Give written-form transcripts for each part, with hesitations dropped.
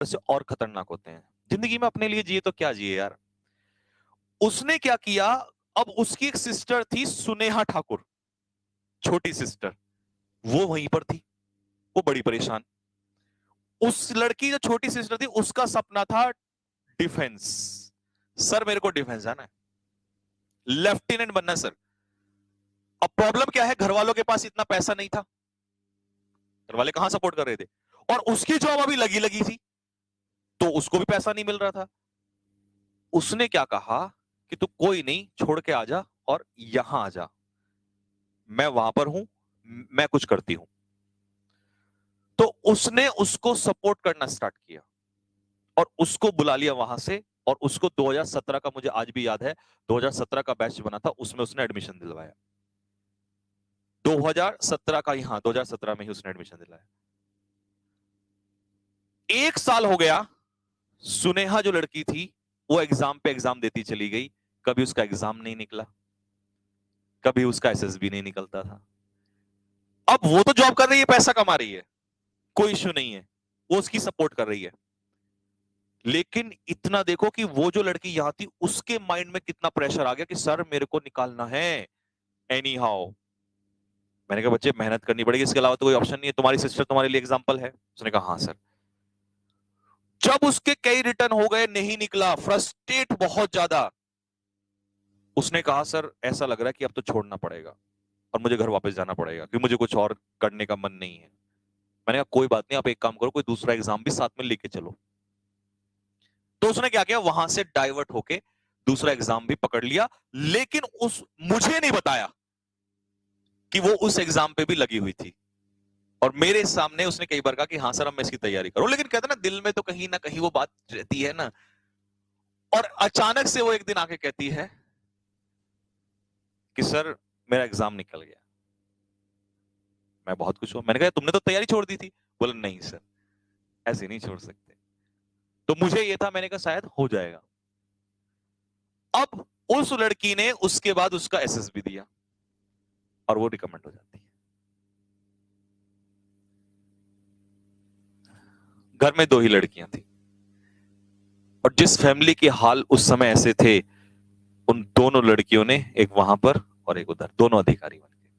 से और खतरनाक होते हैं। जिंदगी में अपने लिए जिए तो क्या जिए यार। उसने क्या किया, अब उसकी एक सिस्टर थी सुनेहा ठाकुर, छोटी सिस्टर, वो वहीं पर थी, वो बड़ी परेशान। उस लड़की जो छोटी सिस्टर थी उसका सपना था डिफेंस। सर मेरे को डिफेंस जाना है, लेफ्टिनेंट बनना है सर। अब प्रॉब्लम क्या है, घर वालों के पास इतना पैसा नहीं था, घर वाले कहां सपोर्ट कर रहे थे, और उसकी जॉब अभी लगी लगी थी तो उसको भी पैसा नहीं मिल रहा था। उसने क्या कहा कि तू कोई नहीं, छोड़ के आ जा और यहां आ जा, मैं वहां पर हूं, मैं कुछ करती हूं। तो उसने उसको सपोर्ट करना स्टार्ट किया और उसको बुला लिया वहां से, और उसको 2017 का, मुझे आज भी याद है, 2017 का बैच बना था, उसमें उसने एडमिशन दिलवाया। 2017 का ही, हाँ 2017 में ही उसने एडमिशन दिलाया। 1 साल हो गया, सुनेहा जो लड़की थी वो एग्जाम पे एग्जाम देती चली गई, कभी उसका एग्जाम नहीं निकला, कभी उसका एसएसबी नहीं निकलता था। अब वो तो जॉब कर रही है, पैसा कमा रही है, कोई इश्यू नहीं है, वो उसकी सपोर्ट कर रही है। लेकिन इतना देखो कि वो जो लड़की यहां थी उसके माइंड में कितना प्रेशर आ गया कि सर मेरे को निकालना है एनी हाउ। मैंने कहा बच्चे मेहनत करनी पड़ेगी, इसके अलावा तो कोई ऑप्शन नहीं है, तुम्हारी सिस्टर तुम्हारे लिए एग्जाम्पल है। उसने कहा हाँ सर। जब उसके कई रिटर्न हो गए, नहीं निकला, फ्रस्ट्रेट बहुत ज्यादा, उसने कहा सर ऐसा लग रहा है कि अब तो छोड़ना पड़ेगा और मुझे घर वापस जाना पड़ेगा क्योंकि मुझे कुछ और करने का मन नहीं है। मैंने कहा कोई बात नहीं, आप एक काम करो, कोई दूसरा एग्जाम भी साथ में लेके चलो। तो उसने क्या किया, वहां से डाइवर्ट होके दूसरा एग्जाम भी पकड़ लिया, लेकिन उस मुझे नहीं बताया कि वो उस एग्जाम पे भी लगी हुई थी। और मेरे सामने उसने कई बार कहा कि हाँ सर अब मैं इसकी तैयारी करूं, लेकिन कहते ना दिल में तो कहीं ना कहीं वो बात रहती है ना। और अचानक से वो एक दिन आके कहती है कि सर मेरा एग्जाम निकल गया। मैं बहुत खुश हुआ, मैंने कहा तुमने तो तैयारी छोड़ दी थी। बोला नहीं सर, ऐसे नहीं छोड़ सकते। तो मुझे ये था, मैंने कहा शायद हो जाएगा। अब उस लड़की ने उसके बाद उसका एसएसबी दिया और वो रिकमेंड हो जाती है। घर में 2 ही लड़कियां थी और जिस फैमिली के हाल उस समय ऐसे थे, उन दोनों लड़कियों ने, एक वहां पर और एक उधर, दोनों अधिकारी बन गए।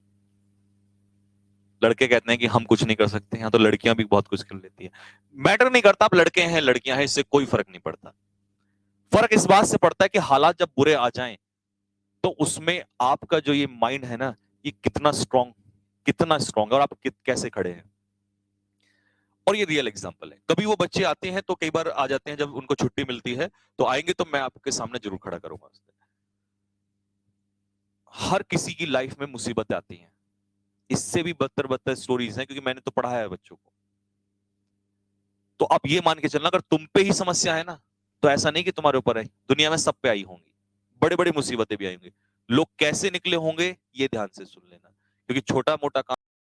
लड़के कहते हैं कि हम कुछ नहीं कर सकते, यहाँ तो लड़कियां भी बहुत कुछ कर लेती है। मैटर नहीं करता आप लड़के हैं लड़कियां हैं, इससे कोई फर्क नहीं पड़ता। फर्क इस बात से पड़ता है कि हालात जब बुरे आ जाएं तो उसमें आपका जो ये माइंड है ना, ये कितना स्ट्रॉन्ग है और आप कैसे खड़े हैं। और ये रियल एग्जांपल है। कभी वो बच्चे आते हैं तो कई बार आ जाते हैं, जब उनको छुट्टी मिलती है तो आएंगे तो मैं आपके सामने जरूर खड़ा करूंगा। हर किसी की लाइफ में मुसीबतें आती हैं, इससे भी बदतर बदतर स्टोरीज हैं, क्योंकि मैंने तो पढ़ाया है बच्चों को। तो अब ये मान के चलना, अगर तुम पे ही समस्या है ना, तो ऐसा नहीं कि तुम्हारे ऊपर है, दुनिया में सब पे आई होंगी, बड़े बड़ी मुसीबतें भी आएंगी। लोग कैसे निकले होंगे ये ध्यान से सुन लेना, क्योंकि छोटा मोटा काम